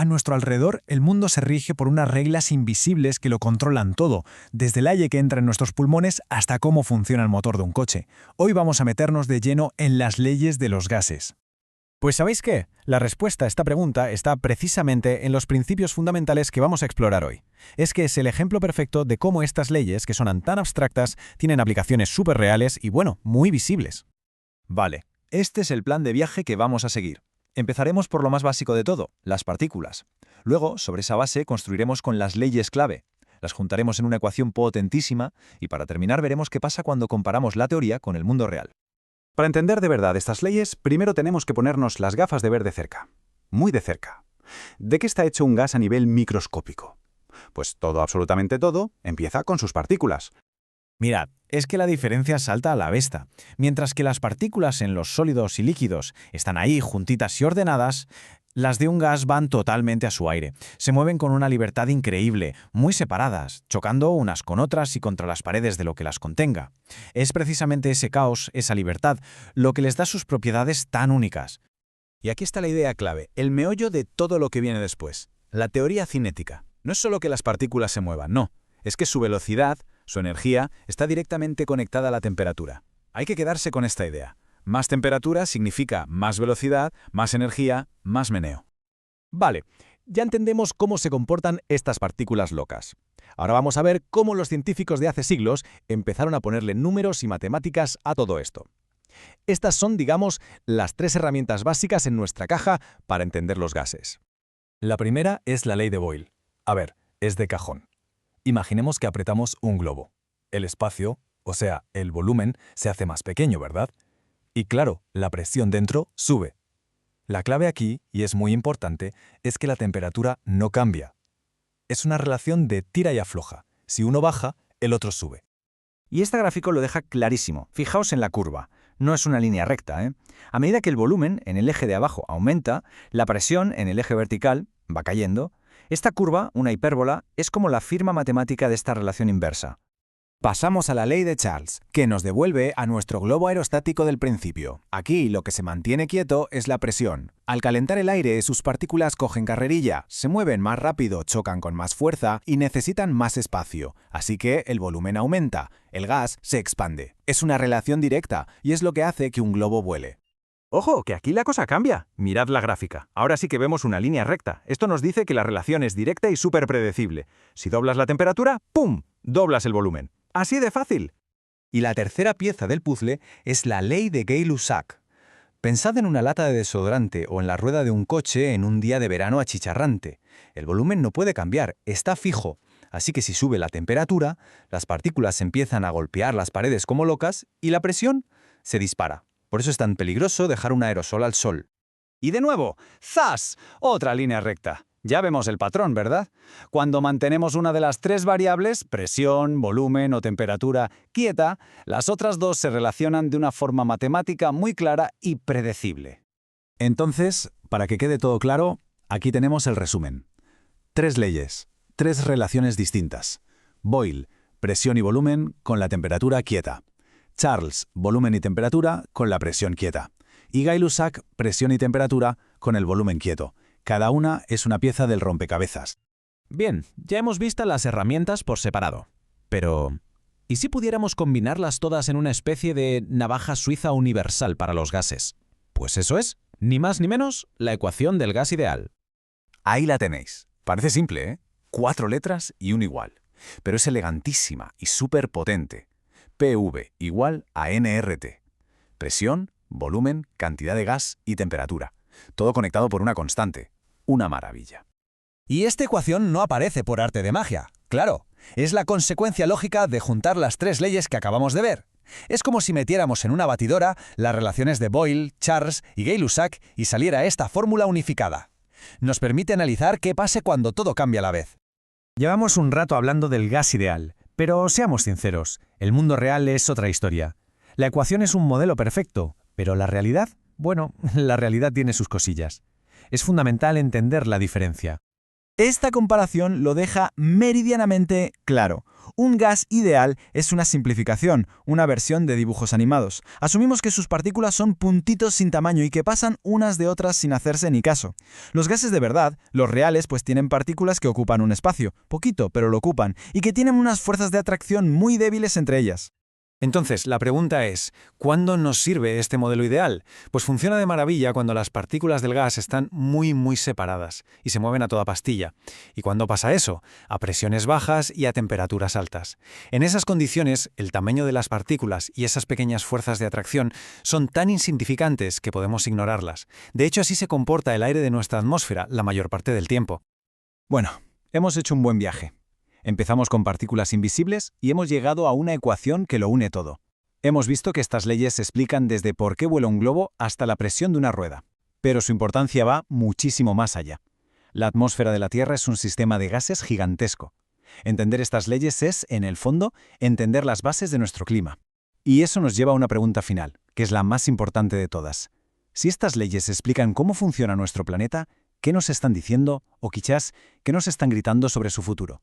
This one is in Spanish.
A nuestro alrededor, el mundo se rige por unas reglas invisibles que lo controlan todo, desde el aire que entra en nuestros pulmones hasta cómo funciona el motor de un coche. Hoy vamos a meternos de lleno en las leyes de los gases. Pues ¿sabéis qué? La respuesta a esta pregunta está precisamente en los principios fundamentales que vamos a explorar hoy. Es que es el ejemplo perfecto de cómo estas leyes, que sonan tan abstractas, tienen aplicaciones súper reales y, bueno, muy visibles. Vale, este es el plan de viaje que vamos a seguir. Empezaremos por lo más básico de todo, las partículas. Luego, sobre esa base, construiremos con las leyes clave. Las juntaremos en una ecuación potentísima y para terminar veremos qué pasa cuando comparamos la teoría con el mundo real. Para entender de verdad estas leyes, primero tenemos que ponernos las gafas de ver de cerca. Muy de cerca. ¿De qué está hecho un gas a nivel microscópico? Pues todo, absolutamente todo, empieza con sus partículas. Mirad, es que la diferencia salta a la vista. Mientras que las partículas en los sólidos y líquidos están ahí juntitas y ordenadas, las de un gas van totalmente a su aire. Se mueven con una libertad increíble, muy separadas, chocando unas con otras y contra las paredes de lo que las contenga. Es precisamente ese caos, esa libertad, lo que les da sus propiedades tan únicas. Y aquí está la idea clave, el meollo de todo lo que viene después. La teoría cinética. No es solo que las partículas se muevan, no. Es que su velocidad, su energía, está directamente conectada a la temperatura. Hay que quedarse con esta idea. Más temperatura significa más velocidad, más energía, más meneo. Vale, ya entendemos cómo se comportan estas partículas locas. Ahora vamos a ver cómo los científicos de hace siglos empezaron a ponerle números y matemáticas a todo esto. Estas son, digamos, las tres herramientas básicas en nuestra caja para entender los gases. La primera es la ley de Boyle. A ver, es de cajón. Imaginemos que apretamos un globo. El espacio, o sea, el volumen, se hace más pequeño, ¿verdad? Y claro, la presión dentro sube. La clave aquí, y es muy importante, es que la temperatura no cambia. Es una relación de tira y afloja. Si uno baja, el otro sube. Y este gráfico lo deja clarísimo. Fijaos en la curva. No es una línea recta, ¿eh? A medida que el volumen en el eje de abajo aumenta, la presión en el eje vertical va cayendo. Esta curva, una hipérbola, es como la firma matemática de esta relación inversa. Pasamos a la ley de Charles, que nos devuelve a nuestro globo aerostático del principio. Aquí lo que se mantiene quieto es la presión. Al calentar el aire, sus partículas cogen carrerilla, se mueven más rápido, chocan con más fuerza y necesitan más espacio. Así que el volumen aumenta, el gas se expande. Es una relación directa y es lo que hace que un globo vuele. ¡Ojo, que aquí la cosa cambia! Mirad la gráfica. Ahora sí que vemos una línea recta. Esto nos dice que la relación es directa y súper predecible. Si doblas la temperatura, ¡pum!, doblas el volumen. ¡Así de fácil! Y la tercera pieza del puzzle es la ley de Gay-Lussac. Pensad en una lata de desodorante o en la rueda de un coche en un día de verano achicharrante. El volumen no puede cambiar, está fijo. Así que si sube la temperatura, las partículas empiezan a golpear las paredes como locas y la presión se dispara. Por eso es tan peligroso dejar un aerosol al sol. Y de nuevo, ¡zas! Otra línea recta. Ya vemos el patrón, ¿verdad? Cuando mantenemos una de las tres variables, presión, volumen o temperatura, quieta, las otras dos se relacionan de una forma matemática muy clara y predecible. Entonces, para que quede todo claro, aquí tenemos el resumen. Tres leyes, tres relaciones distintas. Boyle, presión y volumen con la temperatura quieta. Charles, volumen y temperatura con la presión quieta. Y Gay-Lussac, presión y temperatura con el volumen quieto. Cada una es una pieza del rompecabezas. Bien, ya hemos visto las herramientas por separado. Pero, ¿y si pudiéramos combinarlas todas en una especie de navaja suiza universal para los gases? Pues eso es, ni más ni menos, la ecuación del gas ideal. Ahí la tenéis. Parece simple, ¿eh? 4 letras y un igual. Pero es elegantísima y súper potente. PV igual a nRT. Presión, volumen, cantidad de gas y temperatura. Todo conectado por una constante. Una maravilla. Y esta ecuación no aparece por arte de magia. Claro, es la consecuencia lógica de juntar las tres leyes que acabamos de ver. Es como si metiéramos en una batidora las relaciones de Boyle, Charles y Gay-Lussac y saliera esta fórmula unificada. Nos permite analizar qué pasa cuando todo cambia a la vez. Llevamos un rato hablando del gas ideal, pero seamos sinceros, el mundo real es otra historia. La ecuación es un modelo perfecto, pero la realidad, bueno, la realidad tiene sus cosillas. Es fundamental entender la diferencia. Esta comparación lo deja meridianamente claro. Un gas ideal es una simplificación, una versión de dibujos animados. Asumimos que sus partículas son puntitos sin tamaño y que pasan unas de otras sin hacerse ni caso. Los gases de verdad, los reales, pues tienen partículas que ocupan un espacio, poquito, pero lo ocupan, y que tienen unas fuerzas de atracción muy débiles entre ellas. Entonces, la pregunta es, ¿cuándo nos sirve este modelo ideal? Pues funciona de maravilla cuando las partículas del gas están muy separadas y se mueven a toda pastilla. ¿Y cuándo pasa eso? A presiones bajas y a temperaturas altas. En esas condiciones, el tamaño de las partículas y esas pequeñas fuerzas de atracción son tan insignificantes que podemos ignorarlas. De hecho, así se comporta el aire de nuestra atmósfera la mayor parte del tiempo. Bueno, hemos hecho un buen viaje. Empezamos con partículas invisibles y hemos llegado a una ecuación que lo une todo. Hemos visto que estas leyes explican desde por qué vuela un globo hasta la presión de una rueda. Pero su importancia va muchísimo más allá. La atmósfera de la Tierra es un sistema de gases gigantesco. Entender estas leyes es, en el fondo, entender las bases de nuestro clima. Y eso nos lleva a una pregunta final, que es la más importante de todas. Si estas leyes explican cómo funciona nuestro planeta, ¿qué nos están diciendo o quizás qué nos están gritando sobre su futuro?